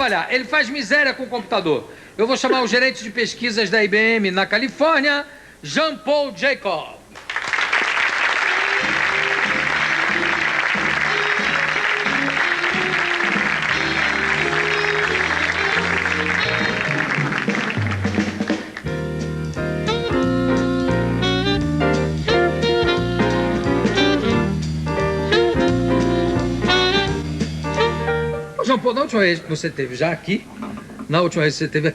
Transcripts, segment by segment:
trabalhar. Ele faz miséria com o computador. Eu vou chamar o gerente de pesquisas da IBM na Califórnia, Jean-Paul Jacob. Jean-Paul, na última vez que você esteve já aqui,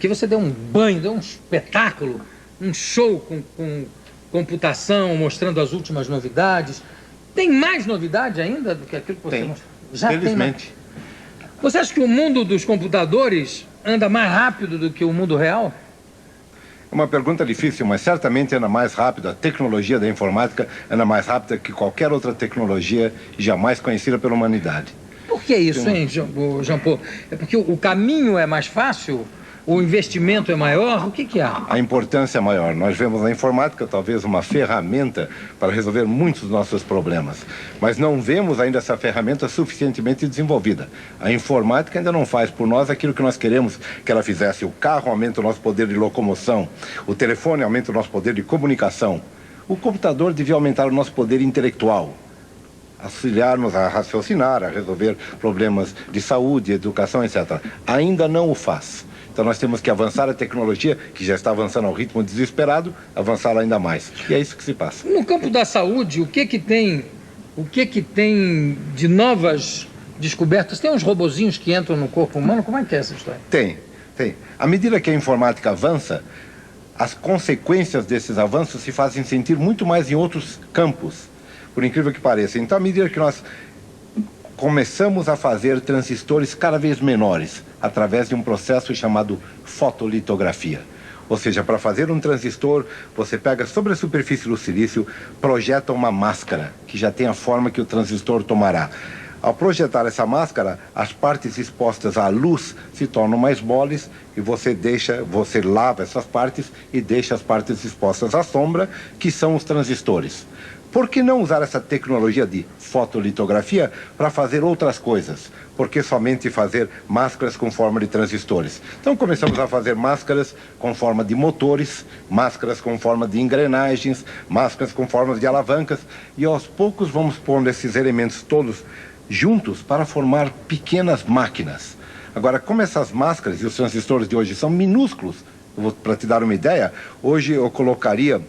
você deu um banho, deu um espetáculo, um show com computação, mostrando as últimas novidades. Tem mais novidade ainda do que aquilo que você mostrou? Já felizmente. Você acha que o mundo dos computadores anda mais rápido do que o mundo real? É uma pergunta difícil, mas certamente anda mais rápido. A tecnologia da informática anda mais rápida que qualquer outra tecnologia jamais conhecida pela humanidade. Por que isso, hein, Jean-Paul? É porque o caminho é mais fácil? O investimento é maior? O que há? A importância é maior. Nós vemos na informática talvez uma ferramenta para resolver muitos dos nossos problemas. Mas não vemos ainda essa ferramenta suficientemente desenvolvida. A informática ainda não faz por nós aquilo que nós queremos que ela fizesse. O carro aumenta o nosso poder de locomoção. O telefone aumenta o nosso poder de comunicação. O computador devia aumentar o nosso poder intelectual. Auxiliar-nos a raciocinar, a resolver problemas de saúde, educação, etc. Ainda não o faz. Então nós temos que avançar a tecnologia, que já está avançando ao ritmo desesperado, avançá-la ainda mais. E é isso que se passa. No campo da saúde, o que tem de novas descobertas? Tem uns robozinhos que entram no corpo humano? Como é que é essa história? Tem. À medida que a informática avança, as consequências desses avanços se fazem sentir muito mais em outros campos. Por incrível que pareça. Então, à medida que nós começamos a fazer transistores cada vez menores, através de um processo chamado fotolitografia. Ou seja, para fazer um transistor, você pega sobre a superfície do silício, projeta uma máscara, que já tem a forma que o transistor tomará. Ao projetar essa máscara, as partes expostas à luz se tornam mais moles e você lava essas partes e deixa as partes expostas à sombra, que são os transistores. Por que não usar essa tecnologia de fotolitografia para fazer outras coisas? Por que somente fazer máscaras com forma de transistores? Então começamos a fazer máscaras com forma de motores, máscaras com forma de engrenagens, máscaras com forma de alavancas, e aos poucos vamos pondo esses elementos todos juntos para formar pequenas máquinas. Agora, como essas máscaras e os transistores de hoje são minúsculos, para te dar uma ideia, hoje eu colocaria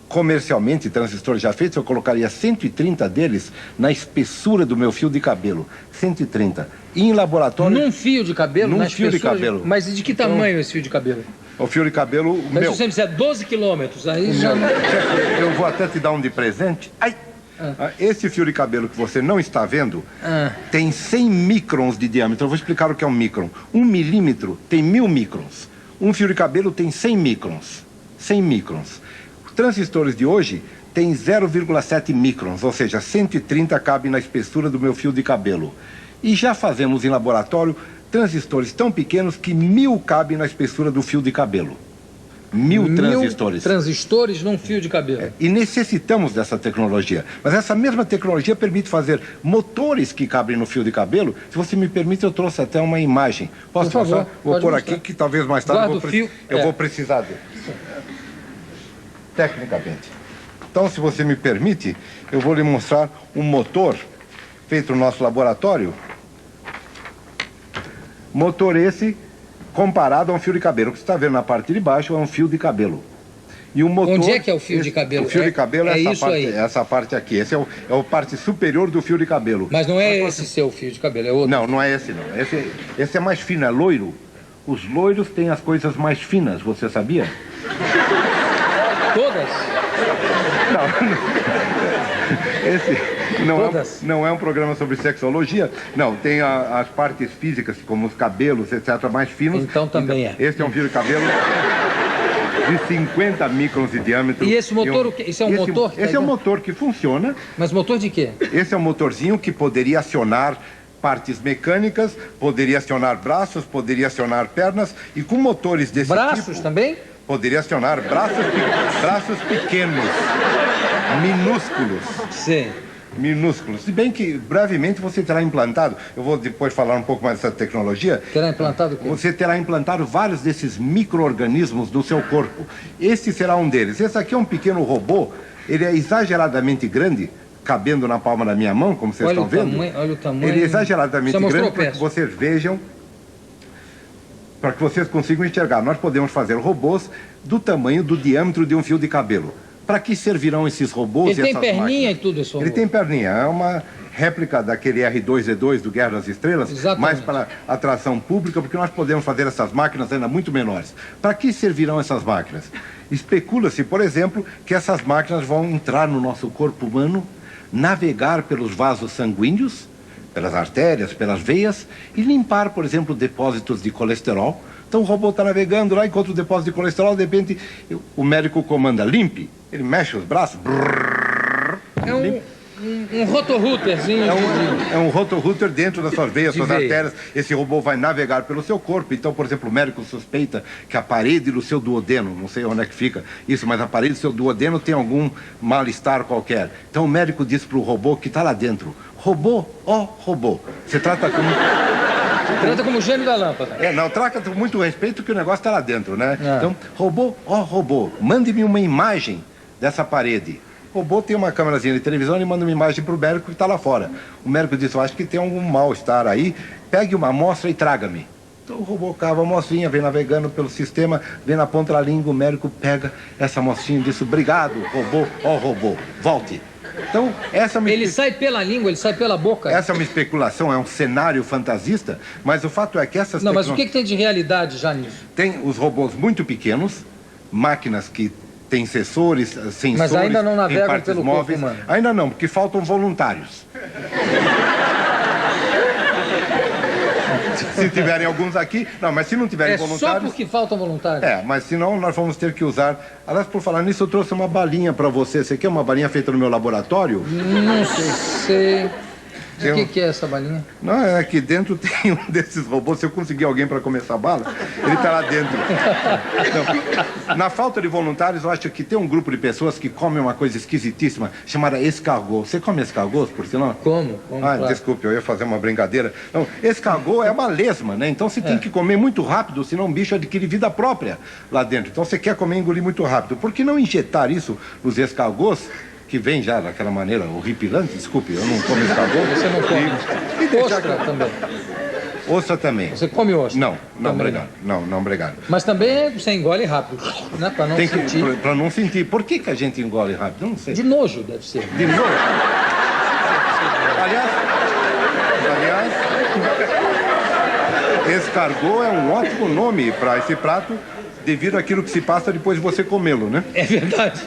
comercialmente, transistores já feitos, eu colocaria 130 deles na espessura do meu fio de cabelo. 130. E em laboratório... Num fio de cabelo? Num fio de cabelo. Mas de que tamanho esse fio de cabelo? O fio de cabelo... Mas se você me disser 12 quilômetros, aí já... Eu vou até te dar um de presente. Ai! Esse fio de cabelo que você não está vendo tem 100 microns de diâmetro. Eu vou explicar o que é um micron. 1 milímetro tem 1000 microns. Um fio de cabelo tem 100 microns. 100 microns. Transistores de hoje têm 0,7 microns, ou seja, 130 cabe na espessura do meu fio de cabelo. E já fazemos em laboratório transistores tão pequenos que 1000 cabem na espessura do fio de cabelo. 1000 transistores. 1000 transistores num fio de cabelo. E necessitamos dessa tecnologia. Mas essa mesma tecnologia permite fazer motores que cabem no fio de cabelo. Se você me permite, eu trouxe até uma imagem. Posso mostrar? Vou pôr aqui, que talvez mais tarde eu vou precisar dele. Tecnicamente. Então, se você me permite, eu vou lhe mostrar um motor feito no nosso laboratório. Motor esse comparado a um fio de cabelo. O que você está vendo na parte de baixo é um fio de cabelo. E o motor, onde é que é o fio de cabelo? O fio de cabelo é essa parte aqui. Esse é a parte superior do fio de cabelo. Mas não é esse seu fio de cabelo, é outro? Não, não é esse não. Esse é mais fino, é loiro. Os loiros têm as coisas mais finas, você sabia? Todas? Não. Esse não é um programa sobre sexologia. Não, tem as partes físicas, como os cabelos, etc., mais finos. Então também é. Esse é um fio de cabelo de 50 microns de diâmetro. E esse motor, o que? Esse é um motor? Esse é um motor que funciona. Mas motor de quê? Esse é um motorzinho que poderia acionar partes mecânicas, poderia acionar braços, poderia acionar pernas, e com motores desse braços tipo... também? Poderia acionar braços pequenos, minúsculos. Sim. minúsculos. Se bem que brevemente você terá implantado, eu vou depois falar um pouco mais dessa tecnologia. Terá implantado o quê? Você terá implantado vários desses micro-organismos no seu corpo. Este será um deles. Esse aqui é um pequeno robô, ele é exageradamente grande, cabendo na palma da minha mão, como vocês estão vendo. Olha o tamanho. Ele é exageradamente grande para para que vocês vejam, para que vocês consigam enxergar. Nós podemos fazer robôs do tamanho, do diâmetro de um fio de cabelo. Para que servirão esses robôs e essas tem perninha máquinas? e tudo esse robô? Ele tem perninha, é uma réplica daquele R2-D2 do Guerra das Estrelas, Exatamente. mais para atração pública, porque nós podemos fazer essas máquinas ainda muito menores. Para que servirão essas máquinas? Especula-se, por exemplo, que essas máquinas vão entrar no nosso corpo humano, navegar pelos vasos sanguíneos, pelas artérias, pelas veias, e limpar, por exemplo, depósitos de colesterol. Então o robô está navegando lá, encontra o depósito de colesterol, de repente o médico comanda, limpe. Ele mexe os braços. É um rotorrouterzinho. É um rotorrouter dentro das suas veias, de suas veia. artérias. Esse robô vai navegar pelo seu corpo. Então, por exemplo, o médico suspeita que a parede do seu duodeno, não sei onde é que fica isso, mas a parede do seu duodeno tem algum mal-estar qualquer. Então o médico diz para o robô que está lá dentro: robô, ó robô. Você trata como... Trata como gênio da lâmpada. Não, trata com muito respeito que o negócio está lá dentro, né? É. Então, robô, ó robô, mande-me uma imagem dessa parede. O robô tem uma câmerazinha de televisão e manda uma imagem para o médico que está lá fora. O médico diz: eu acho que tem algum mal-estar aí, pegue uma amostra e traga-me. Então o robô cava a amostrinha, vem navegando pelo sistema, vem na ponta da língua, o médico pega essa amostrinha e diz: obrigado, robô, ó robô, volte. Então, essa é uma Ele sai pela língua, ele sai pela boca. Essa é uma especulação, é um cenário fantasista, mas o fato é que essas Não, mas o que tem de realidade já nisso? Tem os robôs muito pequenos, máquinas que têm sensores, Mas ainda não têm navegam partes pelo corpo móveis. humano. Ainda não, porque faltam voluntários. Se tiverem alguns aqui, não, mas se não tiverem É só voluntários... porque faltam voluntários. Mas senão nós vamos ter que usar... Aliás, por falar nisso, eu trouxe uma balinha para você. Você quer uma balinha feita no meu laboratório? Não sei. O que é essa balinha? Não, é que dentro tem um desses robôs. Se eu conseguir alguém para comer essa bala, ele está lá dentro. Não. Na falta de voluntários, eu acho que tem um grupo de pessoas que comem uma coisa esquisitíssima, chamada escargot. Você come escargot, por sinal? Como? Claro. Desculpe, eu ia fazer uma brincadeira. Não, escargot é uma lesma, né? Então você tem que comer muito rápido, senão o bicho adquire vida própria lá dentro. Então você quer comer e engolir muito rápido. Por que não injetar isso nos escargots? Que vem já daquela maneira horripilante, desculpe, eu não como escargot. Você não come. E Ostra também. Ostra também. Você come ostra? Não, Também obrigado. Não, obrigado. Mas também você engole rápido, né? Para não sentir. Para não sentir. Por que a gente engole rápido? Eu não sei. De nojo, deve ser. De novo? Aliás, escargot é um ótimo nome para esse prato, devido àquilo que se passa depois de você comê-lo, né? É verdade.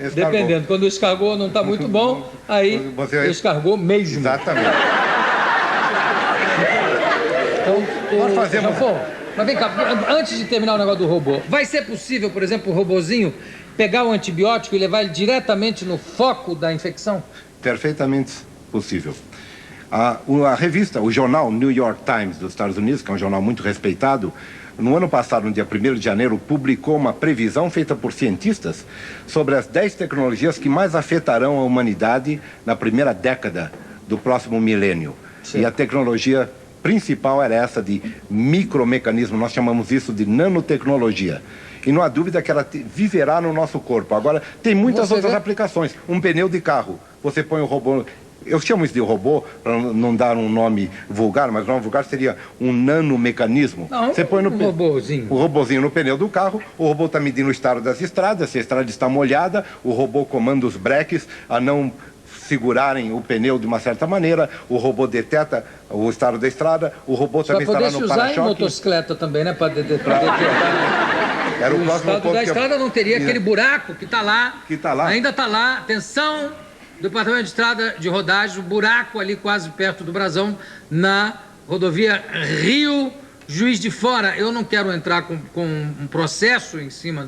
Escargot. Dependendo. Quando o escargot não está muito bom, aí Você- escargot mesmo. Exatamente. Então, Nós fazemos- Jafon, mas vem cá, antes de terminar o negócio do robô, vai ser possível, por exemplo, o robozinho pegar o antibiótico e levar ele diretamente no foco da infecção? Perfeitamente possível. A revista, o jornal New York Times dos Estados Unidos, que é um jornal muito respeitado, no ano passado, no dia 1º de janeiro, publicou uma previsão feita por cientistas sobre as 10 tecnologias que mais afetarão a humanidade na primeira década do próximo milênio. Sim. E a tecnologia principal era essa de micromecanismo, nós chamamos isso de nanotecnologia. E não há dúvida que ela viverá no nosso corpo. Agora, tem muitas Você outras vê? aplicações. Um pneu de carro, você põe o robô... Eu chamo isso de robô, para não dar um nome vulgar, mas o nome vulgar seria um nanomecanismo. Não, você põe um robozinho. o robozinho no pneu do carro, o robô está medindo o estado das estradas, se a estrada está molhada, o robô comanda os breques a não segurarem o pneu de uma certa maneira, o robô detecta o estado da estrada, o robô Só também está lá poder se no usar em para-choque. motocicleta também, né? Para detectar. Era o O próximo estado ponto da que eu- estrada não teria aquele buraco que está lá. Que tá lá. Ainda está lá. Atenção, Departamento de Estrada de Rodagem, o buraco ali quase perto do Brasão, na rodovia Rio Juiz de Fora. Eu não quero entrar com um processo em cima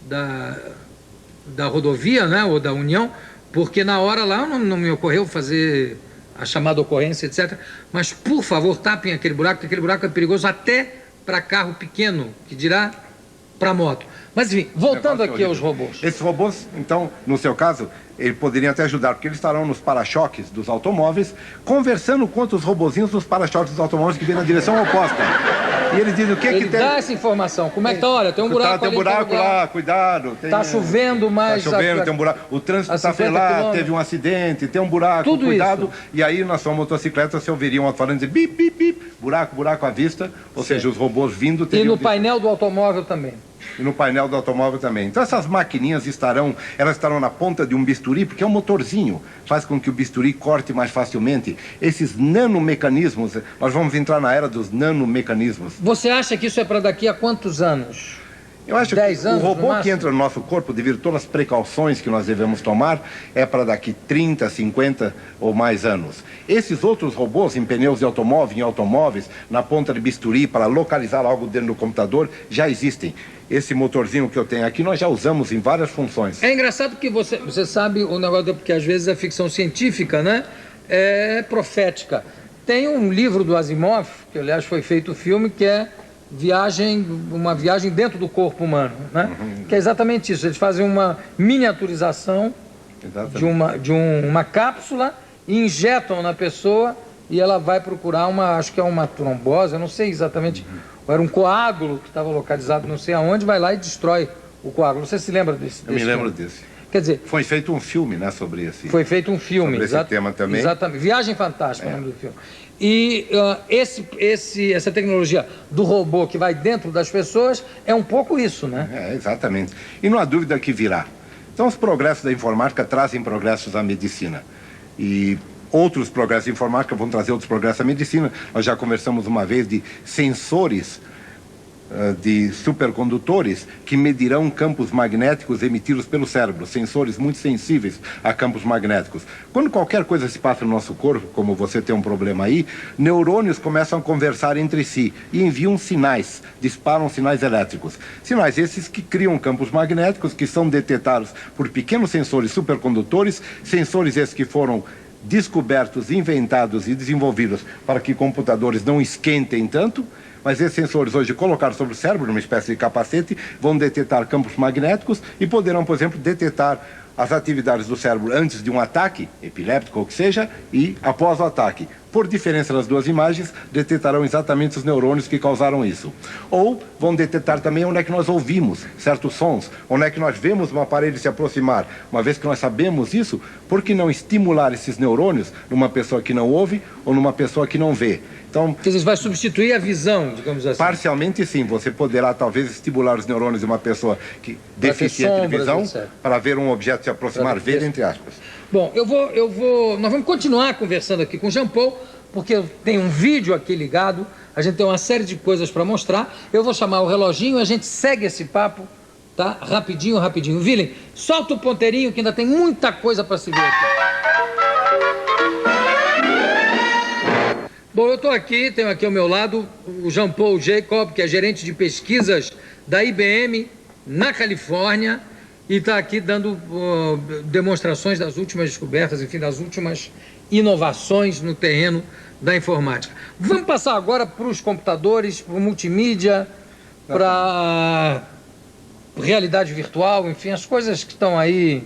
da rodovia, né? Ou da União, porque na hora lá não me ocorreu fazer a chamada ocorrência, etc. Mas, por favor, tapem aquele buraco, porque aquele buraco é perigoso até para carro pequeno, que dirá para moto. Mas enfim, voltando Negócio aqui aos horrível. robôs. Esses robôs, então, no seu caso, eles poderiam até ajudar, porque eles estarão nos para-choques dos automóveis, conversando com outros robozinhos nos para-choques dos automóveis que vêm na direção oposta. E eles dizem o que Ele que tem. dá essa informação. Como é que tá? Olha, tem um buraco Tem um ali, buraco tem um lugar. lá, cuidado. Tá chovendo, mas... Tá chovendo, tem um buraco. O trânsito a está 50 lá, quilômetros. teve um acidente, tem um buraco, Tudo cuidado. isso. E aí na sua motocicleta você ouviria um alto-falante dizer bip, bip, bip, buraco, buraco à vista. Ou seja, os robôs vindo E teriam no visto. painel do automóvel também. E no painel do automóvel também. Então essas maquininhas estarão na ponta de um bisturi, porque é um motorzinho, faz com que o bisturi corte mais facilmente. Esses nanomecanismos, nós vamos entrar na era dos nanomecanismos. Você acha que isso é para daqui a quantos anos? Eu acho 10 que anos, o no robô que máximo? entra no nosso corpo, devido a todas as precauções que nós devemos tomar, é para daqui 30, 50 ou mais anos. Esses outros robôs em pneus de automóvel, em automóveis, na ponta de bisturi, para localizar algo dentro do computador, já existem. Esse motorzinho que eu tenho aqui, nós já usamos em várias funções. É engraçado que você sabe o negócio, porque às vezes a ficção científica, né, é profética. Tem um livro do Asimov, que aliás foi feito o filme, que é uma viagem dentro do corpo humano, né? Que é exatamente isso. Eles fazem uma miniaturização de uma cápsula e injetam na pessoa e ela vai procurar acho que é uma trombose, eu não sei exatamente, era um coágulo que estava localizado não sei aonde, vai lá e destrói o coágulo. Você se lembra desse Eu me lembro filme? desse. Quer dizer, Foi feito um filme, né, sobre esse. foi feito um filme. Sobre esse tema também. Exatamente. Viagem Fantástica é o nome do filme. E essa tecnologia do robô que vai dentro das pessoas é um pouco isso, né? É, exatamente. E não há dúvida que virá. Então, os progressos da informática trazem progressos à medicina. E outros progressos da informática vão trazer outros progressos à medicina. Nós já conversamos uma vez de sensores de supercondutores que medirão campos magnéticos emitidos pelo cérebro, sensores muito sensíveis a campos magnéticos. Quando qualquer coisa se passa no nosso corpo, como você tem um problema aí, neurônios começam a conversar entre si e enviam sinais, disparam sinais elétricos. Sinais esses que criam campos magnéticos que são detectados por pequenos sensores supercondutores, sensores esses que foram descobertos, inventados e desenvolvidos para que computadores não esquentem tanto. Mas esses sensores hoje colocados sobre o cérebro, numa espécie de capacete, vão detectar campos magnéticos e poderão, por exemplo, detectar as atividades do cérebro antes de um ataque, epiléptico ou que seja, e após o ataque. Por diferença das duas imagens, detectarão exatamente os neurônios que causaram isso. Ou vão detectar também onde é que nós ouvimos certos sons, onde é que nós vemos um aparelho se aproximar. Uma vez que nós sabemos isso, por que não estimular esses neurônios numa pessoa que não ouve ou numa pessoa que não vê? Então, Quer dizer, vai substituir a visão, digamos assim. parcialmente sim, você poderá talvez estimular os neurônios de uma pessoa que deficiente de sombras, visão etc. para ver um objeto se aproximar, Para ver- ver entre aspas. Bom, nós vamos continuar conversando aqui com o Jean Paul, porque tem um vídeo aqui ligado, a gente tem uma série de coisas para mostrar. Eu vou chamar o reloginho e a gente segue esse papo, tá? Rapidinho, rapidinho. Willem, solta o ponteirinho que ainda tem muita coisa para se ver aqui. Bom, eu estou aqui, tenho aqui ao meu lado o Jean Paul Jacob, que é gerente de pesquisas da IBM na Califórnia e está aqui dando demonstrações das últimas descobertas, enfim, das últimas inovações no terreno da informática. Vamos passar agora para os computadores, para o multimídia, para realidade virtual, enfim, as coisas que estão aí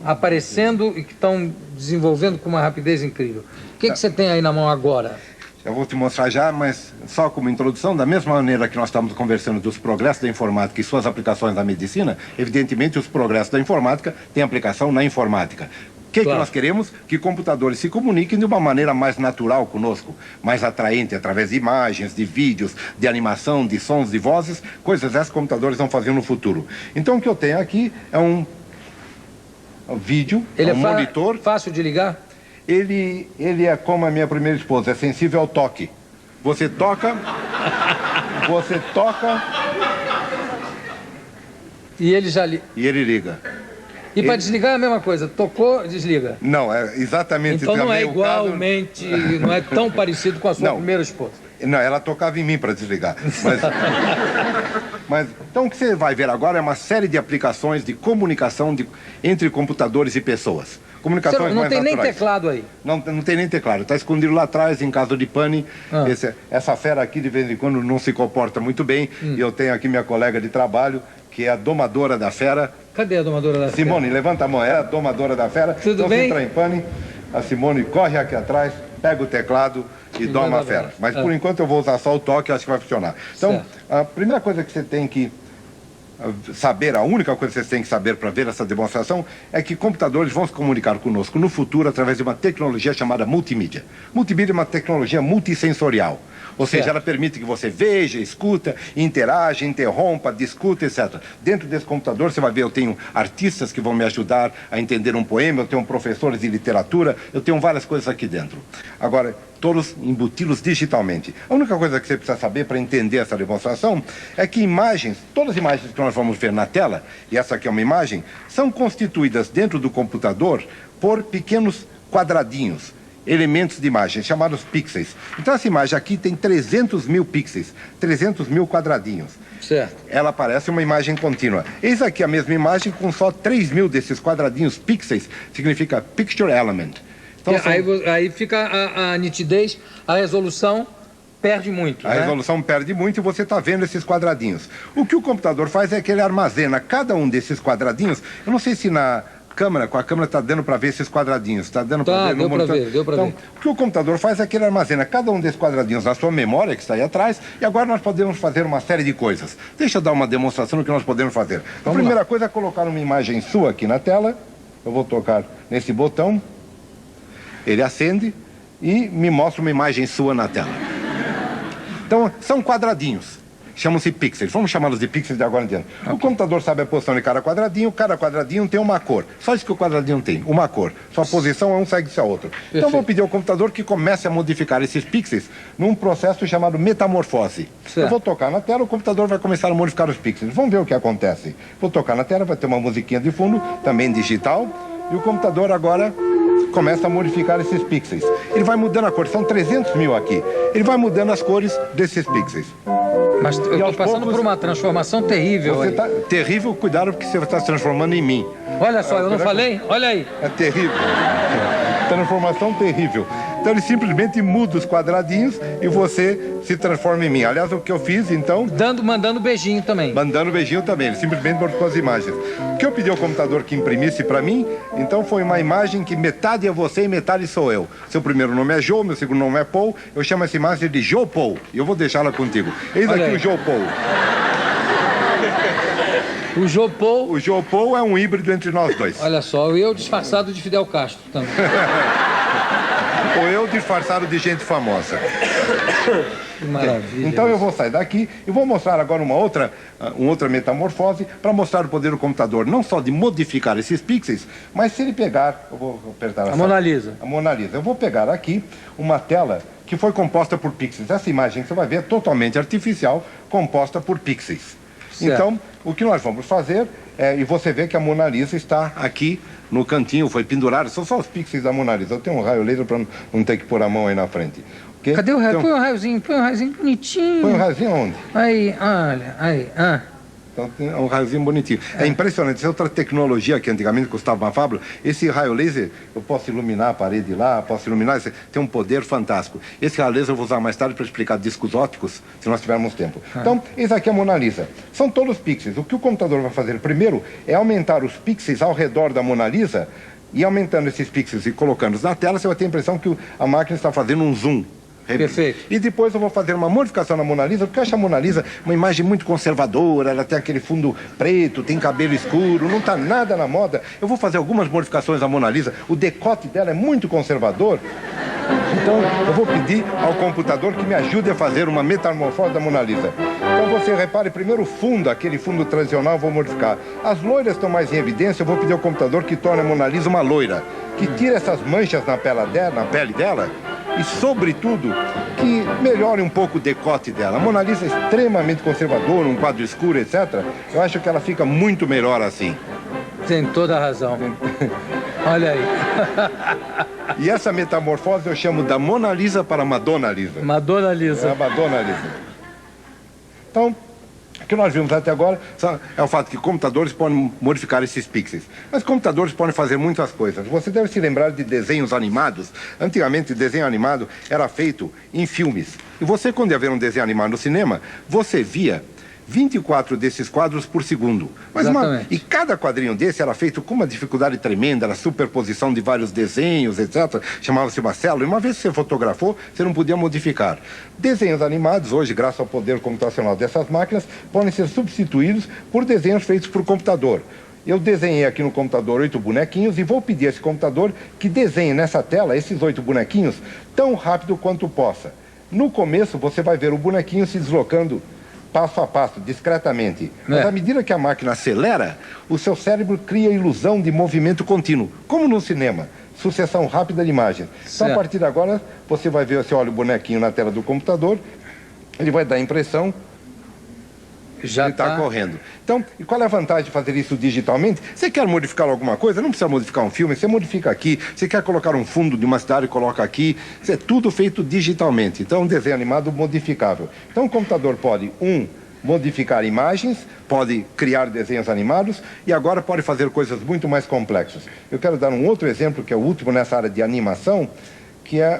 aparecendo e que estão desenvolvendo com uma rapidez incrível. O que você tem aí na mão agora? Eu vou te mostrar já, mas só como introdução, da mesma maneira que nós estamos conversando dos progressos da informática e suas aplicações na medicina, evidentemente os progressos da informática têm aplicação na informática. O que Claro. nós queremos? Que computadores se comuniquem de uma maneira mais natural conosco, mais atraente, através de imagens, de vídeos, de animação, de sons, de vozes, coisas essas que computadores vão fazer no futuro. Então o que eu tenho aqui é um vídeo, Ele um monitor. fácil de ligar? Ele é como a minha primeira esposa, é sensível ao toque. Você toca, E ele já liga. e ele liga. E para desligar é a mesma coisa, tocou, desliga. Não, é exatamente Então não é também o caso. igualmente, não é tão parecido com a sua Não. primeira esposa. Não, ela tocava em mim para desligar. Então o que você vai ver agora é uma série de aplicações de comunicação entre computadores e pessoas. Comunicações Não mais tem nem naturais. teclado aí. Não tem nem teclado, está escondido lá atrás, em caso de pane. Ah. Essa fera aqui, de vez em quando, não se comporta muito bem. E eu tenho aqui minha colega de trabalho, que é a domadora da fera. Cadê a domadora da Simone, fera? levanta a mão, é a domadora da fera. Tudo então, bem? Se entrar em pane, a Simone corre aqui atrás, pega o teclado e doma a fera. Mas por enquanto eu vou usar só o toque, acho que vai funcionar. Então, certo. a primeira coisa que você tem que saber, a única coisa que vocês têm que saber para ver essa demonstração é que computadores vão se comunicar conosco no futuro através de uma tecnologia chamada multimídia. Multimídia é uma tecnologia multissensorial. Ou seja, ela permite que você veja, escuta, interaja, interrompa, discuta, etc. Dentro desse computador você vai ver, eu tenho artistas que vão me ajudar a entender um poema, eu tenho professores de literatura, eu tenho várias coisas aqui dentro. Agora, todos embutidos digitalmente. A única coisa que você precisa saber para entender essa demonstração é que imagens, todas as imagens que nós vamos ver na tela, e essa aqui é uma imagem, são constituídas dentro do computador por pequenos quadradinhos, elementos de imagem, chamados pixels. Então essa imagem aqui tem 300 mil pixels, 300 mil quadradinhos. Certo. Ela parece uma imagem contínua. Eis aqui a mesma imagem com só 3 mil desses quadradinhos pixels, significa picture element. Então, Aí fica a nitidez, a resolução perde muito. A resolução perde muito e você está vendo esses quadradinhos. O que o computador faz é que ele armazena cada um desses quadradinhos. Eu não sei se na câmera, com a câmera está dando para ver esses quadradinhos. Está dando para ver no monitor. Deu para ver. O que o computador faz é que ele armazena cada um desses quadradinhos na sua memória, que está aí atrás, e agora nós podemos fazer uma série de coisas. Deixa eu dar uma demonstração do que nós podemos fazer. A primeira coisa é colocar uma imagem sua aqui na tela. Eu vou tocar nesse botão. Ele acende e me mostra uma imagem sua na tela. Então, são quadradinhos. Chamam-se pixels. Vamos chamá-los de pixels de agora em diante. Okay. O computador sabe a posição de cada quadradinho tem uma cor. Só isso que o quadradinho tem, uma cor. Sua posição é um segue-se a outro. Perfeito. Então, vou pedir ao computador que comece a modificar esses pixels num processo chamado metamorfose. Certo. Eu vou tocar na tela, o computador vai começar a modificar os pixels. Vamos ver o que acontece. Vou tocar na tela, vai ter uma musiquinha de fundo, também digital. E o computador agora começa a modificar esses pixels. Ele vai mudando a cor, são 300 mil aqui. Ele vai mudando as cores desses pixels. Mas eu estou passando por uma transformação terrível. Você tá terrível, cuidado, porque você está se transformando em mim. Olha só, eu não falei? Olha aí. É terrível. Transformação terrível. Então ele simplesmente muda os quadradinhos e você se transforma em mim. Aliás, o que eu fiz, então... Mandando beijinho também. Mandando beijinho também. Ele simplesmente modificou as imagens. O que eu pedi ao computador que imprimisse para mim, então foi uma imagem que metade é você e metade sou eu. Seu primeiro nome é Joe, meu segundo nome é Paul. Eu chamo essa imagem de Joe Paul. E eu vou deixá-la contigo. Eis aqui o Joe Paul. O Joe Paul... O Joe Paul é um híbrido entre nós dois. Olha só, eu disfarçado de Fidel Castro também. Ou eu disfarçado de gente famosa. Que maravilha. Então eu vou sair daqui e vou mostrar agora uma outra metamorfose para mostrar o poder do computador, não só de modificar esses pixels, mas se ele pegar... Eu vou apertar a Mona Lisa. A Mona Lisa. Eu vou pegar aqui uma tela que foi composta por pixels. Essa imagem que você vai ver é totalmente artificial, composta por pixels. Certo. Então, o que nós vamos fazer e você vê que a Mona Lisa está aqui no cantinho, foi pendurado, são só os pixels da Mona Lisa. Eu tenho um raio laser para não ter que pôr a mão aí na frente. Okay? Cadê o raio? Então, põe um raiozinho bonitinho. Põe um raiozinho onde? Aí, olha, aí, Então tem um raiozinho bonitinho. É impressionante, essa outra tecnologia que antigamente custava uma fábula, esse raio laser, eu posso iluminar a parede lá, posso iluminar, tem um poder fantástico. Esse raio laser eu vou usar mais tarde para explicar discos ópticos, se nós tivermos tempo. Então, esse aqui é a Mona Lisa. São todos pixels. O que o computador vai fazer primeiro é aumentar os pixels ao redor da Mona Lisa, e aumentando esses pixels e colocando-os na tela, você vai ter a impressão que a máquina está fazendo um zoom. Perfeito. E depois eu vou fazer uma modificação na Mona Lisa, porque eu acho a Mona Lisa uma imagem muito conservadora, ela tem aquele fundo preto, tem cabelo escuro, não está nada na moda. Eu vou fazer algumas modificações na Mona Lisa, o decote dela é muito conservador. Então eu vou pedir ao computador que me ajude a fazer uma metamorfose da Mona Lisa. Então você repare primeiro o fundo, aquele fundo tradicional eu vou modificar. As loiras estão mais em evidência, eu vou pedir ao computador que torne a Mona Lisa uma loira, que tire essas manchas na pele dela, e, sobretudo, que melhore um pouco o decote dela. A Mona Lisa é extremamente conservadora, um quadro escuro, etc. Eu acho que ela fica muito melhor assim. Tem toda a razão. Olha aí. E essa metamorfose eu chamo da Mona Lisa para Madonna Lisa. Madonna Lisa. É a Madonna Lisa. Então, o que nós vimos até agora é o fato que computadores podem modificar esses pixels. Mas computadores podem fazer muitas coisas. Você deve se lembrar de desenhos animados. Antigamente, desenho animado era feito em filmes. E você, quando ia ver um desenho animado no cinema, você via 24 desses quadros por segundo. Exatamente. E cada quadrinho desse era feito com uma dificuldade tremenda, era superposição de vários desenhos, etc. Chamava-se uma célula, e uma vez que você fotografou, você não podia modificar. Desenhos animados, hoje, graças ao poder computacional dessas máquinas, podem ser substituídos por desenhos feitos por computador. Eu desenhei aqui no computador 8 bonequinhos e vou pedir a esse computador que desenhe nessa tela esses 8 bonequinhos tão rápido quanto possa. No começo, você vai ver o bonequinho se deslocando passo a passo, discretamente. Mas à medida que a máquina acelera, o seu cérebro cria a ilusão de movimento contínuo, como no cinema, sucessão rápida de imagens. Então, a partir de agora, você vai ver, você olha o bonequinho na tela do computador, ele vai dar a impressão já ele está correndo. Então, e qual é a vantagem de fazer isso digitalmente? Você quer modificar alguma coisa? Não precisa modificar um filme, você modifica aqui. Você quer colocar um fundo de uma cidade, coloca aqui. Isso é tudo feito digitalmente. Então, um desenho animado modificável. Então, o computador pode, modificar imagens, pode criar desenhos animados e agora pode fazer coisas muito mais complexas. Eu quero dar um outro exemplo, que é o último nessa área de animação, que é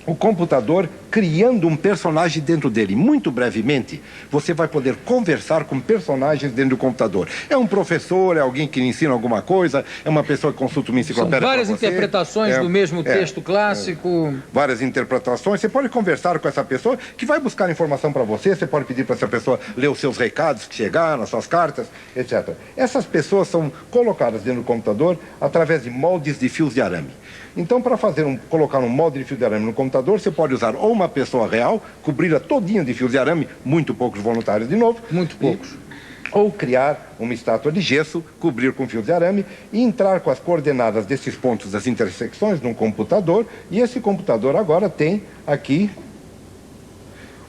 o computador criando um personagem dentro dele. Muito brevemente, você vai poder conversar com personagens dentro do computador. É um professor, é alguém que lhe ensina alguma coisa, é uma pessoa que consulta uma enciclopédia. São várias interpretações do mesmo texto clássico. Várias interpretações. Você pode conversar com essa pessoa que vai buscar informação para você, você pode pedir para essa pessoa ler os seus recados que chegaram, as suas cartas, etc. Essas pessoas são colocadas dentro do computador através de moldes de fios de arame. Então, para colocar um molde de fio de arame no computador, você pode usar ou uma pessoa real, cobri-la todinha de fios de arame, muito poucos voluntários de novo. Muito poucos. Ou criar uma estátua de gesso, cobrir com fios de arame e entrar com as coordenadas desses pontos das intersecções num computador. E esse computador agora tem aqui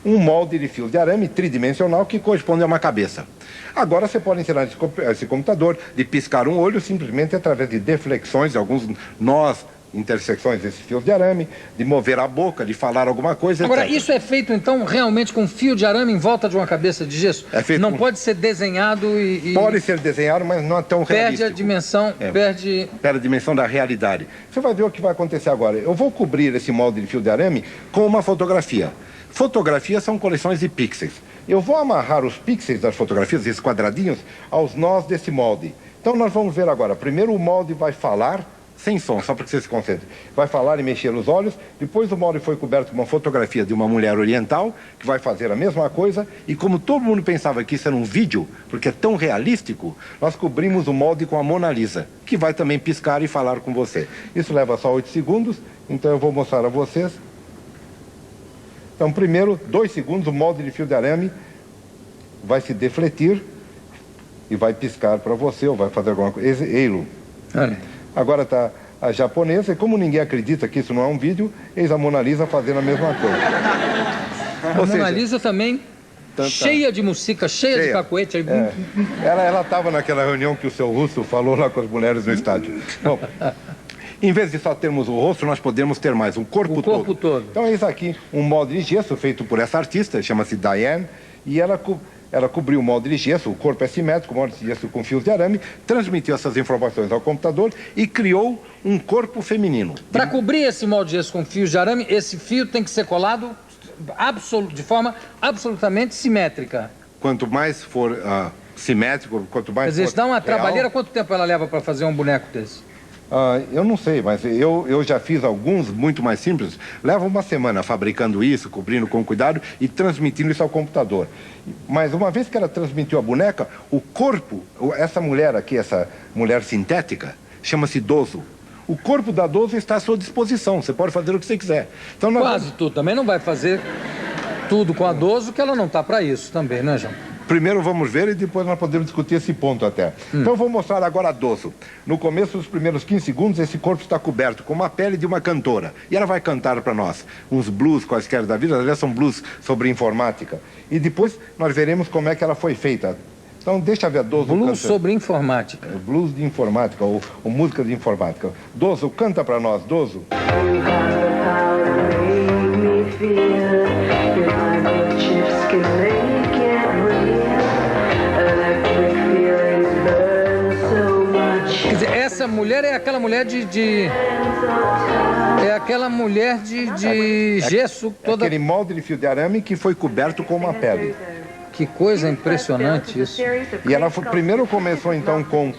um molde de fios de arame tridimensional que corresponde a uma cabeça. Agora você pode ensinar esse computador de piscar um olho simplesmente através de deflexões, alguns nós, intersecções desses fios de arame, de mover a boca, de falar alguma coisa, Agora, etc. isso é feito, então, realmente com fio de arame em volta de uma cabeça de gesso? É feito não pode ser desenhado e... Pode ser desenhado, mas não é tão realístico. Perde a dimensão, perde a dimensão da realidade. Você vai ver o que vai acontecer agora. Eu vou cobrir esse molde de fio de arame com uma fotografia. Fotografias são coleções de pixels. Eu vou amarrar os pixels das fotografias, esses quadradinhos, aos nós desse molde. Então nós vamos ver agora. Primeiro o molde vai falar sem som, só para que você se concentre. Vai falar e mexer os olhos. Depois o molde foi coberto com uma fotografia de uma mulher oriental, que vai fazer a mesma coisa. E como todo mundo pensava que isso era um vídeo, porque é tão realístico, nós cobrimos o molde com a Mona Lisa, que vai também piscar e falar com você. Isso leva só 8 segundos, então eu vou mostrar a vocês. Então, primeiro, 2 segundos, o molde de fio de arame vai se defletir e vai piscar para você, ou vai fazer alguma coisa. Eilo. Agora está a japonesa, e como ninguém acredita que isso não é um vídeo, eis a Mona Lisa fazendo a mesma coisa. A Mona Lisa também, cheia de música, cheia de cacuete. Ela estava naquela reunião que o seu Russo falou lá com as mulheres no estádio. Bom, em vez de só termos o rosto, nós podemos ter mais um corpo todo. Então, eis aqui um molde de gesso feito por essa artista, chama-se Diane, e ela cobriu o molde de gesso, o corpo é simétrico, o molde de gesso com fios de arame, transmitiu essas informações ao computador e criou um corpo feminino. Para cobrir esse molde de gesso com fios de arame, esse fio tem que ser colado de forma absolutamente simétrica. Quanto mais for simétrico, quanto mais for real... Quer dizer, dá uma trabalheira, quanto tempo ela leva para fazer um boneco desse? Eu não sei, mas eu já fiz alguns muito mais simples. Leva uma semana fabricando isso, cobrindo com cuidado e transmitindo isso ao computador. Mas uma vez que ela transmitiu a boneca, o corpo, essa mulher aqui, essa mulher sintética, chama-se Dozo. O corpo da Dozo está à sua disposição, você pode fazer o que você quiser. Então, quase tudo, também não vai fazer tudo com a Dozo, que ela não está para isso também, né, João? Primeiro vamos ver e depois nós podemos discutir esse ponto até. Então eu vou mostrar agora a Dozo. No começo dos primeiros 15 segundos, esse corpo está coberto com uma pele de uma cantora. E ela vai cantar para nós uns blues quaisquer da vida, aliás são blues sobre informática. E depois nós veremos como é que ela foi feita. Então deixa eu ver a Dozo cantando. Blues sobre informática. Blues de informática, ou música de informática. Dozo, canta para nós, Dozo. Quer dizer, essa mulher é aquela mulher é aquela mulher de gesso toda... Aquele molde de fio de arame que foi coberto com uma pele. Que coisa impressionante isso. E ela primeiro começou então com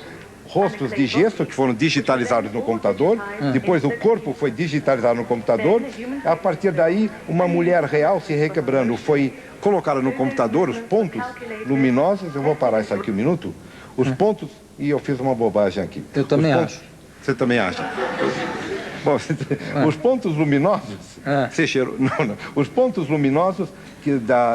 rostos de gesso que foram digitalizados no computador, depois o corpo foi digitalizado no computador, a partir daí uma mulher real se requebrando foi colocada no computador, os pontos luminosos, eu vou parar isso aqui um minuto, os pontos, e eu fiz uma bobagem aqui. Eu também acho. Você também acha? Bom, os pontos luminosos, você cheirou, não, os pontos luminosos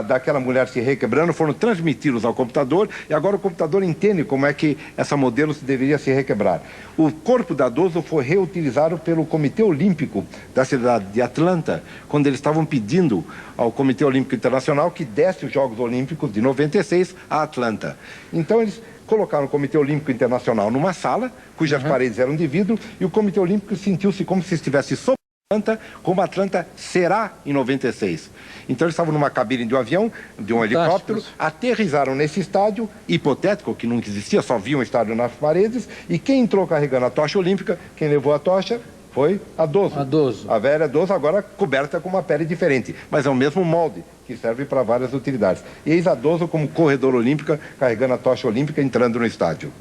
daquela mulher se requebrando foram transmitidos ao computador e agora o computador entende como é que essa modelo deveria se requebrar. O corpo da Dozo foi reutilizado pelo Comitê Olímpico da cidade de Atlanta, quando eles estavam pedindo ao Comitê Olímpico Internacional que desse os Jogos Olímpicos de 96 a Atlanta. Então eles colocaram o Comitê Olímpico Internacional numa sala, cujas paredes eram de vidro, e o Comitê Olímpico sentiu-se como se estivesse sob Atlanta, como Atlanta será em 96. Então eles estavam numa cabine de um avião, de um helicóptero, aterrizaram nesse estádio hipotético, que nunca existia, só via um estádio nas paredes, e quem entrou carregando a tocha olímpica, quem levou a tocha foi a Dozo. A Dozo. A velha Dozo agora coberta com uma pele diferente, mas é o mesmo molde, que serve para várias utilidades. E eis a Dozo como corredor olímpica, carregando a tocha olímpica, entrando no estádio.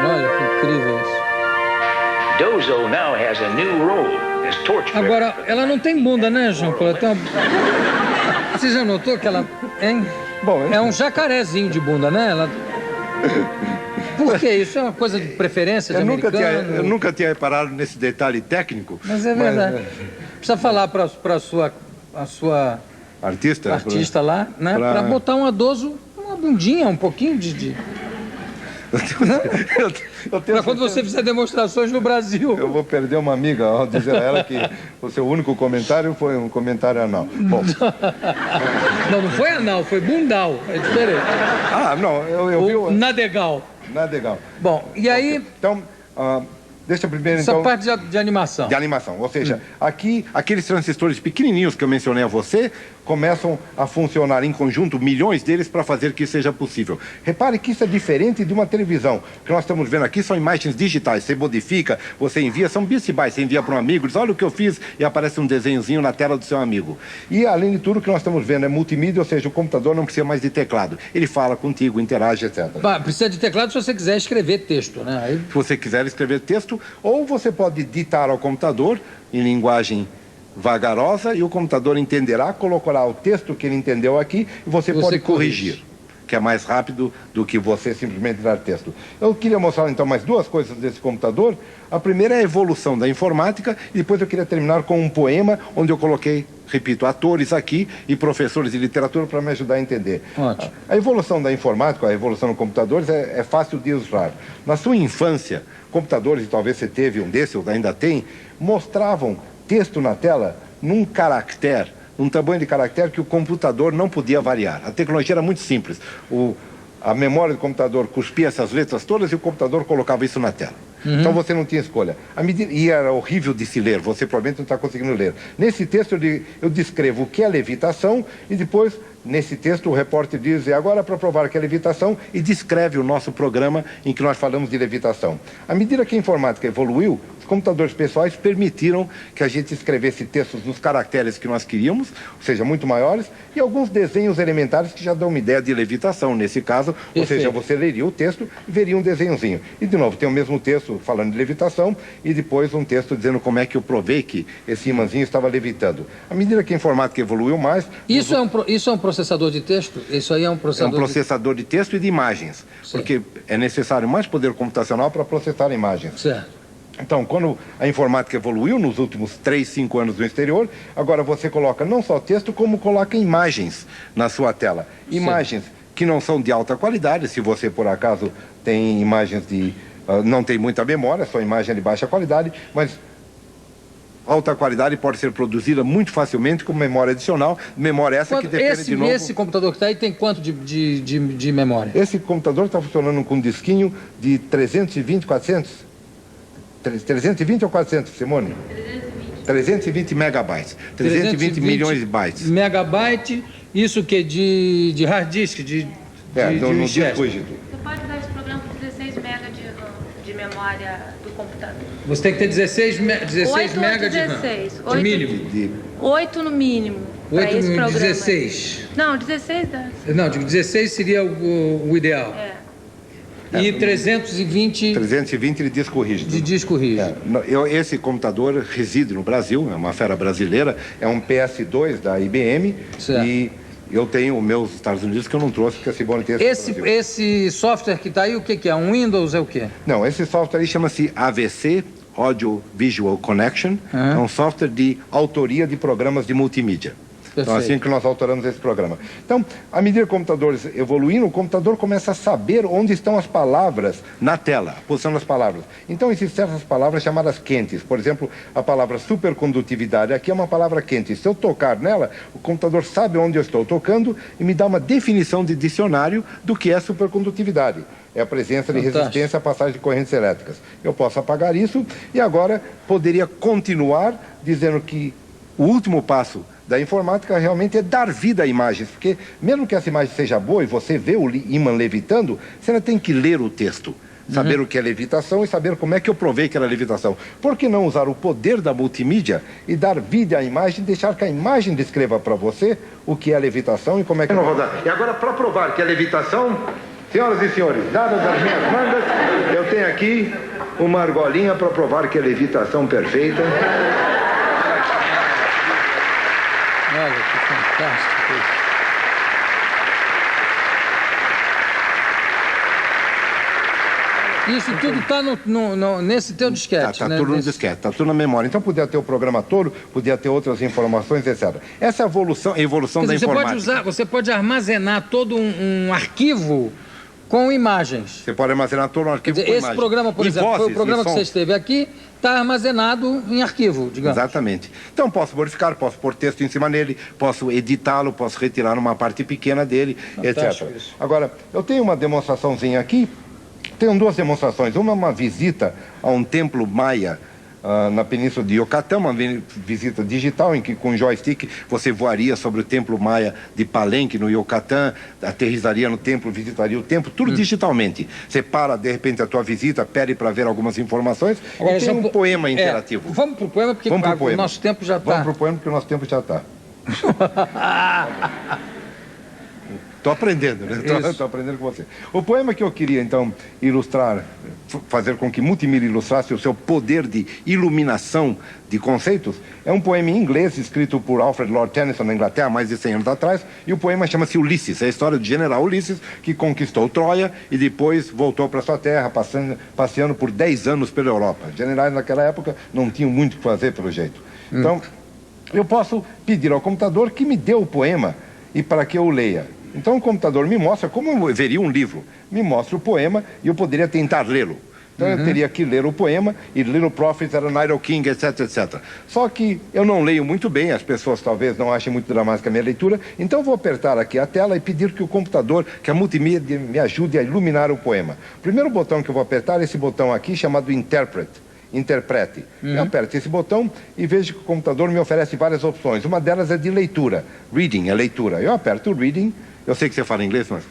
Olha que incrível isso. Dozo now has a new role as torchbearer. Agora, ela não tem bunda, né, João Paulo? Você já notou que ela é um jacarezinho de bunda, né? Ela... Por que isso? É uma coisa de preferência de americano? Eu nunca tinha reparado nesse detalhe técnico. Mas é verdade. Precisa falar para a sua artista lá, né? Para botar uma Dozo, uma bundinha, um pouquinho de... Para quando você fizer demonstrações no Brasil. Eu vou perder uma amiga ao dizer a ela que o seu único comentário foi um comentário anal. Bom. Não foi anal, foi bundal. É diferente. Ah, não, eu vi o... Nadegal. Nadegal. Bom, e aí... Então, deixa primeiro, essa então... parte de animação. De animação, ou seja, aqui, aqueles transistores pequenininhos que eu mencionei a você, começam a funcionar em conjunto, milhões deles, para fazer que isso seja possível. Repare que isso é diferente de uma televisão. O que nós estamos vendo aqui são imagens digitais. Você modifica, você envia, são bits e bytes. Você envia para um amigo, diz, olha o que eu fiz, e aparece um desenhozinho na tela do seu amigo. E, além de tudo, o que nós estamos vendo é multimídia, ou seja, o computador não precisa mais de teclado. Ele fala contigo, interage, etc. Precisa de teclado se você quiser escrever texto, né? Aí... Se você quiser escrever texto, ou você pode ditar ao computador em linguagem vagarosa e o computador entenderá, colocará o texto que ele entendeu aqui e você pode corrigir, que é mais rápido do que você simplesmente dar texto. Eu queria mostrar então mais duas coisas desse computador. A primeira é a evolução da informática e depois eu queria terminar com um poema onde eu coloquei, repito, atores aqui e professores de literatura para me ajudar a entender. Ótimo. A evolução da informática, a evolução dos computadores é fácil de usar. Na sua infância, computadores, e talvez você teve um desses ou ainda tem, mostravam texto na tela num caractere, um tamanho de caractere que o computador não podia variar. A tecnologia era muito simples. A memória do computador cuspia essas letras todas e o computador colocava isso na tela. Então você não tinha escolha. E era horrível de se ler, você provavelmente não está conseguindo ler. Nesse texto eu descrevo o que é levitação e depois, nesse texto, o repórter diz, agora para provar que é levitação, e descreve o nosso programa em que nós falamos de levitação. À medida que a informática evoluiu, os computadores pessoais permitiram que a gente escrevesse textos nos caracteres que nós queríamos, ou seja, muito maiores, e alguns desenhos elementares que já dão uma ideia de levitação, nesse caso, ou seja, você leria o texto e veria um desenhozinho. E, de novo, tem o mesmo texto falando de levitação e depois um texto dizendo como é que eu provei que esse imãzinho estava levitando. À medida que a informática evoluiu mais... Isso é um processador de texto? Isso aí é um processador... É um processador de texto e de imagens, porque é necessário mais poder computacional para processar imagens. Certo. Então, quando a informática evoluiu nos últimos 3, 5 anos no exterior, agora você coloca não só texto, como coloca imagens na sua tela. Imagens que não são de alta qualidade, se você por acaso tem imagens de... não tem muita memória, só imagem de baixa qualidade, mas alta qualidade pode ser produzida muito facilmente com memória adicional, memória essa que depende de novo... Esse computador que está aí tem quanto de memória? Esse computador está funcionando com um disquinho de 320, 400... 320 ou 400, Simone? 320 megabytes. 320 milhões de bytes. Megabyte, isso que de hard disk, no disco rígido. Você pode usar esse programa com 16 MB de memória do computador. Você tem que ter 16 8 ou mega 16? de RAM, de mínimo. De 8 no mínimo. Para 8 esse no programa. 16. Não, 16 dá. Não, digo 16 seria o ideal. E 320 320 de disco rígido. de disco rígido. Esse computador reside no Brasil, é uma fera brasileira, é um PS2 da IBM. Certo. E eu tenho os meus Estados Unidos que eu não trouxe, porque a Cibone tem Esse software que está aí, o que é? Um Windows é o quê? Não, esse software aí chama-se AVC, Audio Visual Connection. É um software de autoria de programas de multimídia. Então, assim que nós autoramos esse programa. Então, à medida que computadores evoluindo, o computador começa a saber onde estão as palavras na tela, a posição das palavras. Então, existem certas palavras chamadas quentes. Por exemplo, a palavra supercondutividade aqui é uma palavra quente. Se eu tocar nela, o computador sabe onde eu estou tocando e me dá uma definição de dicionário do que é supercondutividade. É a presença de resistência à passagem de correntes elétricas. Eu posso apagar isso e agora poderia continuar dizendo que o último passo da informática realmente é dar vida a imagens, porque mesmo que essa imagem seja boa e você vê o ímã levitando, você ainda tem que ler o texto, saber o que é levitação e saber como é que eu provei que era levitação. Por que não usar o poder da multimídia e dar vida à imagem, deixar que a imagem descreva para você o que é levitação e como é que... E agora, para provar que é levitação, senhoras e senhores, dadas as minhas mangas, eu tenho aqui uma argolinha para provar que é levitação perfeita. Olha que fantástico. Isso tudo está nesse teu disquete, Tá né? tudo no disquete, tá tudo na memória. Então podia ter o programa todo, podia ter outras informações, etc. Essa é a evolução da informática. Você pode armazenar todo um arquivo com imagens. Você pode armazenar todo um arquivo com Esse imagens. programa, por exemplo, foi o programa que você esteve aqui, está armazenado em arquivo, digamos. Exatamente. Então posso modificar, posso pôr texto em cima dele, posso editá-lo, posso retirar uma parte pequena dele, etc. Isso. Agora, eu tenho uma demonstraçãozinha aqui, tenho duas demonstrações. Uma visita a um templo maia na península de Yucatán, uma visita digital em que com joystick você voaria sobre o templo maia de Palenque, no Yucatán, aterrizaria no templo, visitaria o templo, tudo digitalmente. Você para, de repente, a tua visita, pede para ver algumas informações. Agora, e tem um poema interativo. Vamos para o poema, porque o nosso tempo já está. Vamos para o poema, porque o nosso tempo já está. Estou aprendendo, né? Estou aprendendo com você. O poema que eu queria, então, ilustrar, fazer com que Multimídia ilustrasse o seu poder de iluminação de conceitos, é um poema em inglês, escrito por Alfred Lord Tennyson, na Inglaterra, há mais de 100 anos atrás, e o poema chama-se Ulisses. É a história do general Ulisses, que conquistou Troia e depois voltou para sua terra, passeando por 10 anos pela Europa. Generais naquela época não tinham muito o que fazer, pelo jeito. Então, eu posso pedir ao computador que me dê o poema e para que eu o leia. Então o computador me mostra como eu veria um livro, me mostra o poema e eu poderia tentar lê-lo. Então eu teria que ler o poema e Little Prophets era Night King, etc, etc. Só que eu não leio muito bem, as pessoas talvez não achem muito dramática a minha leitura, então eu vou apertar aqui a tela e pedir que o computador, que a multimídia me ajude a iluminar o poema. O primeiro botão que eu vou apertar é esse botão aqui chamado Interprete. Eu aperto esse botão e vejo que o computador me oferece várias opções. Uma delas é de leitura. Reading é leitura. Eu aperto o Reading. Eu sei que você fala inglês, mas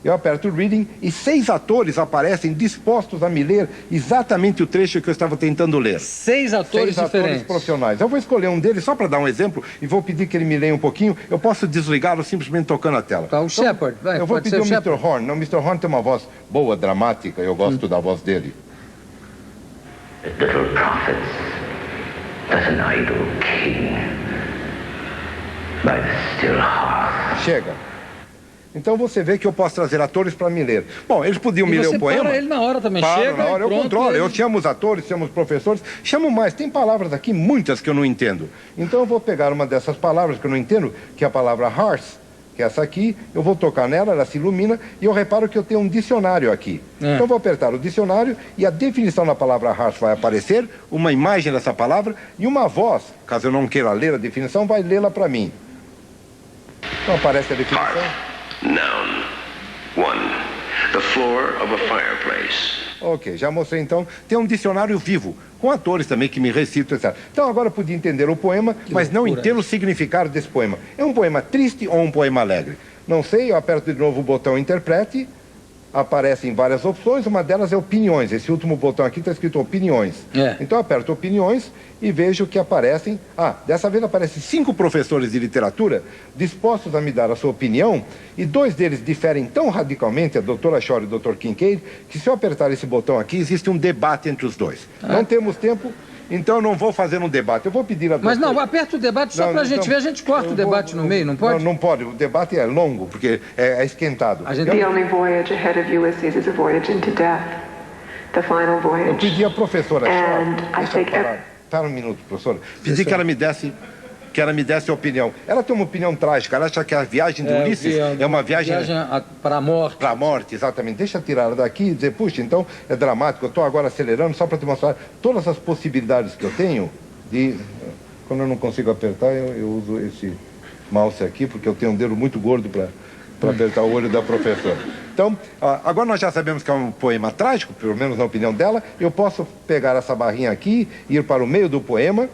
eu aperto o Reading e 6 atores aparecem dispostos a me ler exatamente o trecho que eu estava tentando ler. 6 atores diferentes. Atores profissionais. Eu vou escolher um deles só para dar um exemplo e vou pedir que ele me leia um pouquinho. Eu posso desligá-lo simplesmente tocando a tela. Tá, o Shepard. Vai, eu vou pedir o Mr. Horn. Não, o Mr. Horn tem uma voz boa, dramática. Eu gosto da voz dele. Little prophets, that an idle king, by the still hearth. Chega. Então você vê que eu posso trazer atores para me ler. Bom, eles podiam me ler o poema. Para ele na hora também. Chega na hora, eu pronto, controlo. Eu chamo os atores, chamo os professores, chamo mais. Tem palavras aqui, muitas que eu não entendo. Então eu vou pegar uma dessas palavras que eu não entendo, que é a palavra hearth, que é essa aqui, eu vou tocar nela, ela se ilumina, e eu reparo que eu tenho um dicionário aqui. Então eu vou apertar o dicionário e a definição da palavra hearth vai aparecer, uma imagem dessa palavra, e uma voz, caso eu não queira ler a definição, vai lê-la para mim. Então aparece a definição. Noun. 1. The floor of a fireplace. Ok, já mostrei então. Tem um dicionário vivo, com atores também que me recitam, etc. Então agora eu podia entender o poema, mas não entendo o significado desse poema. É um poema triste ou um poema alegre? Não sei, eu aperto de novo o botão Interprete aparecem várias opções, uma delas é opiniões. Esse último botão aqui está escrito opiniões. Então eu aperto opiniões e vejo que aparecem... dessa vez aparecem 5 professores de literatura dispostos a me dar a sua opinião, e 2 deles diferem tão radicalmente, a doutora Shore e o Dr. Kincaid, que se eu apertar esse botão aqui, existe um debate entre os dois. Não temos tempo... Então eu não vou fazer um debate, eu vou pedir a... Mas não, aperta o debate só pra gente ver, a gente corta o debate no meio, não pode? Não pode, o debate é longo, porque é esquentado. The only voyage ahead of Ulysses is a voyage into death, the final Eu voyage. pedi à professora And I deixa eu think parar. Para um minuto, professora. Pedi que ela me desse a opinião. Ela tem uma opinião trágica, ela acha que a viagem de Ulisses é uma viagem para a morte. Para a morte, exatamente. Deixa eu tirar ela daqui e dizer, puxa, então é dramático, eu estou agora acelerando só para te mostrar todas as possibilidades que eu tenho de... Quando eu não consigo apertar, eu uso esse mouse aqui, porque eu tenho um dedo muito gordo para apertar o olho da professora. Então, agora nós já sabemos que é um poema trágico, pelo menos na opinião dela. Eu posso pegar essa barrinha aqui, ir para o meio do poema,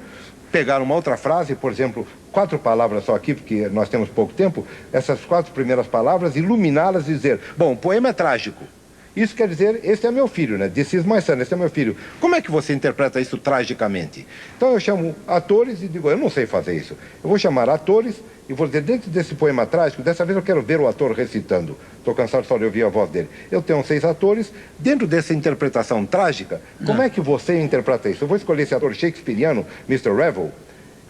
pegar uma outra frase, por exemplo, 4 palavras só aqui, porque nós temos pouco tempo, essas 4 primeiras palavras, iluminá-las e dizer, bom, o poema é trágico. Isso quer dizer, esse é meu filho, né? This is my son, esse é meu filho. Como é que você interpreta isso tragicamente? Então eu chamo atores e digo, eu não sei fazer isso. Eu vou chamar atores e vou dizer, dentro desse poema trágico, dessa vez eu quero ver o ator recitando. Estou cansado só de ouvir a voz dele. Eu tenho 6 atores, dentro dessa interpretação trágica, como é que você interpreta isso? Eu vou escolher esse ator shakespeariano, Mr. Revel,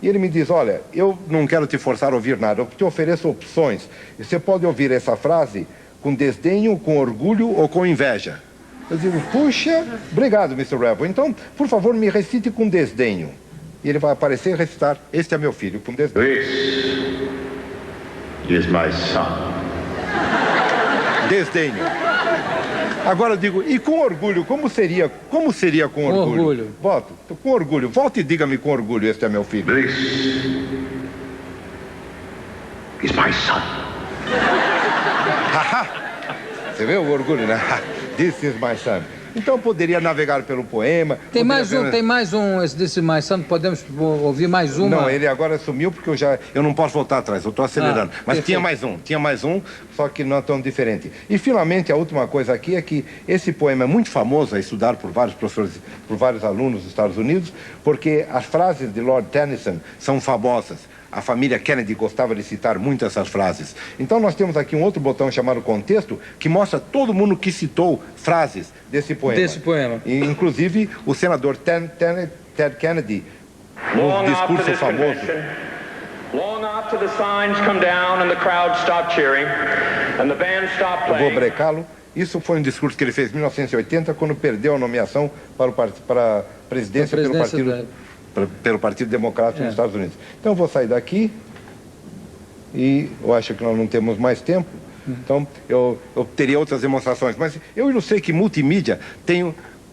e ele me diz, olha, eu não quero te forçar a ouvir nada, eu te ofereço opções. E você pode ouvir essa frase com desdenho, com orgulho ou com inveja. Eu digo, puxa, obrigado, Mr. Revel. Então, por favor, me recite com desdenho. E ele vai aparecer e recitar, este é meu filho, com desdenho. This is my son. Desdenho. Agora eu digo, e com orgulho, como seria com orgulho? Voto, com orgulho. Volte e diga-me com orgulho, este é meu filho. This is my son. Você vê o orgulho, né? This is my son. Então eu poderia navegar pelo poema. Tem mais um, esse This is my son, podemos ouvir mais uma? Não, ele agora sumiu porque eu não posso voltar atrás, eu estou acelerando. Mas perfeito. tinha mais um, só que não tão diferente. E finalmente a última coisa aqui é que esse poema é muito famoso a estudar por vários professores, por vários alunos dos Estados Unidos, porque as frases de Lord Tennyson são famosas. A família Kennedy gostava de citar muito essas frases. Então nós temos aqui um outro botão chamado contexto, que mostra todo mundo que citou frases desse poema. E, inclusive o senador Ted Kennedy, no discurso famoso. Long after the signs come down and the crowd stop cheering and the band stop Eu vou playing. brecá-lo. Isso foi um discurso que ele fez em 1980, quando perdeu a nomeação para a presidência pelo Partido Democrata nos Estados Unidos. Então eu vou sair daqui e eu acho que nós não temos mais tempo. Então eu teria outras demonstrações, mas eu ilustrei que multimídia tem...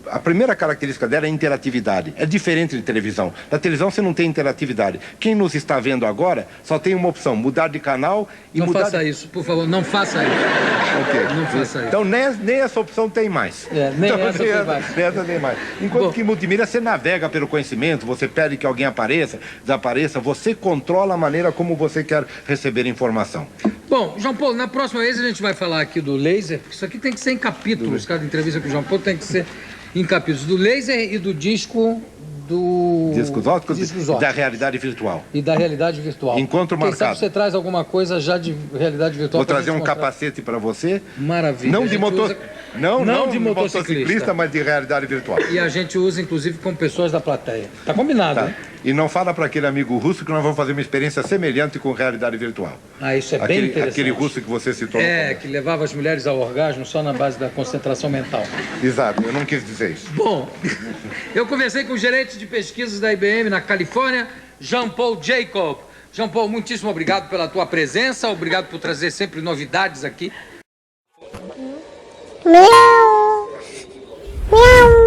A primeira característica dela é a interatividade. É diferente de televisão. Na televisão você não tem interatividade. Quem nos está vendo agora só tem uma opção, mudar de canal e não mudar... Não faça isso, por favor, não faça isso. Ok. Não faça isso. Então nem essa opção tem mais. Nem essa tem mais. Enquanto que em multimídia você navega pelo conhecimento, você pede que alguém apareça, desapareça, você controla a maneira como você quer receber informação. Bom, João Paulo, na próxima vez a gente vai falar aqui do laser, porque isso aqui tem que ser em capítulos, cada entrevista com o João Paulo tem que ser em capítulos do laser e do disco do... Discos ópticos e da realidade virtual. E da realidade virtual. Encontro marcado. Quem sabe você traz alguma coisa já de realidade virtual. Vou trazer um capacete para você. Maravilha. Não de não de motociclista, mas de realidade virtual. E a gente usa, inclusive, com pessoas da plateia. Tá combinado, né? E não fala para aquele amigo russo que nós vamos fazer uma experiência semelhante com realidade virtual. Isso é bem interessante. Aquele russo que você citou. Que levava as mulheres ao orgasmo só na base da concentração mental. Exato, eu não quis dizer isso. Bom, eu conversei com o gerente de pesquisas da IBM na Califórnia, Jean Paul Jacob. Jean Paul, muitíssimo obrigado pela tua presença, obrigado por trazer sempre novidades aqui. Miau. Miau.